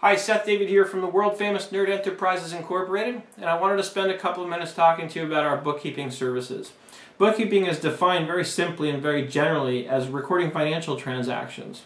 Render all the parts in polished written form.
Hi, Seth David here from the world famous Nerd Enterprises Incorporated, and I wanted to spend a couple of minutes talking to you about our bookkeeping services. Bookkeeping is defined very simply and very generally as recording financial transactions.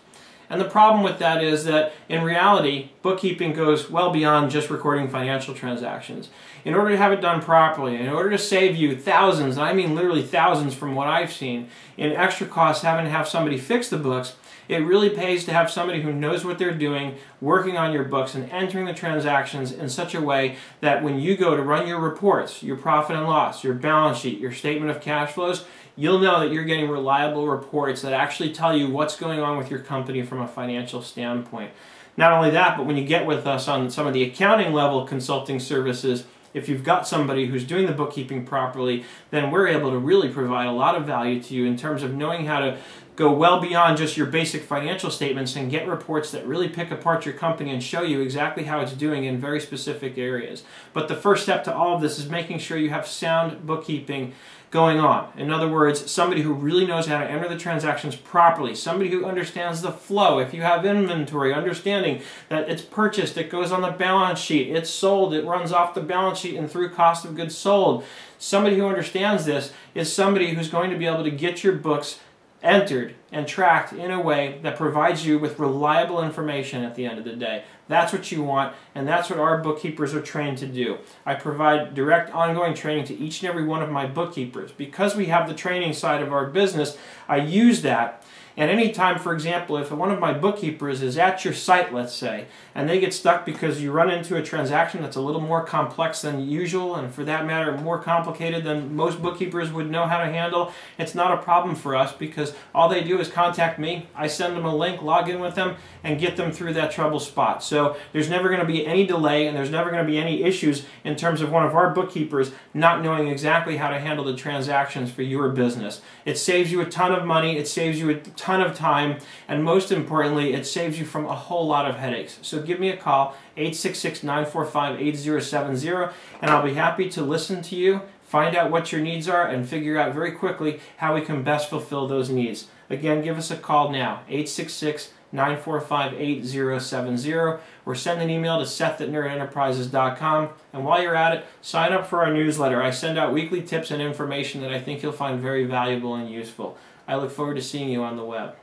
And the problem with that is that in reality, bookkeeping goes well beyond just recording financial transactions. In order to have it done properly, in order to save you thousands, and I mean literally thousands from what I've seen, in extra costs having to have somebody fix the books, it really pays to have somebody who knows what they're doing, working on your books and entering the transactions in such a way that when you go to run your reports, your profit and loss, your balance sheet, your statement of cash flows, you'll know that you're getting reliable reports that actually tell you what's going on with your company from a financial standpoint. Not only that, but when you get with us on some of the accounting level consulting services, if you've got somebody who's doing the bookkeeping properly, then we're able to really provide a lot of value to you in terms of knowing how to go well beyond just your basic financial statements and get reports that really pick apart your company and show you exactly how it's doing in very specific areas. But the first step to all of this is making sure you have sound bookkeeping going on. In other words, somebody who really knows how to enter the transactions properly, somebody who understands the flow. If you have inventory, understanding that it's purchased, it goes on the balance sheet, it's sold, it runs off the balance sheet and through cost of goods sold. Somebody who understands this is somebody who's going to be able to get your books entered and tracked in a way that provides you with reliable information at the end of the day. That's what you want, and that's what our bookkeepers are trained to do. I provide direct ongoing training to each and every one of my bookkeepers. Because we have the training side of our business, I use that. And anytime, for example, if one of my bookkeepers is at your site, let's say, and they get stuck because you run into a transaction that's a little more complex than usual, and for that matter, more complicated than most bookkeepers would know how to handle, it's not a problem for us because all they do is contact me, I send them a link, log in with them, and get them through that trouble spot. So there's never going to be any delay, and there's never going to be any issues in terms of one of our bookkeepers not knowing exactly how to handle the transactions for your business. It saves you a ton of money, it saves you a ton of time, and most importantly, it saves you from a whole lot of headaches. So give me a call, 866-945-8070, and I'll be happy to listen to you, find out what your needs are, and figure out very quickly how we can best fulfill those needs. Again, give us a call now, 866-945-8070, or send an email to seth@nerdenterprises.com. And while you're at it, sign up for our newsletter. I send out weekly tips and information that I think you'll find very valuable and useful. I look forward to seeing you on the web.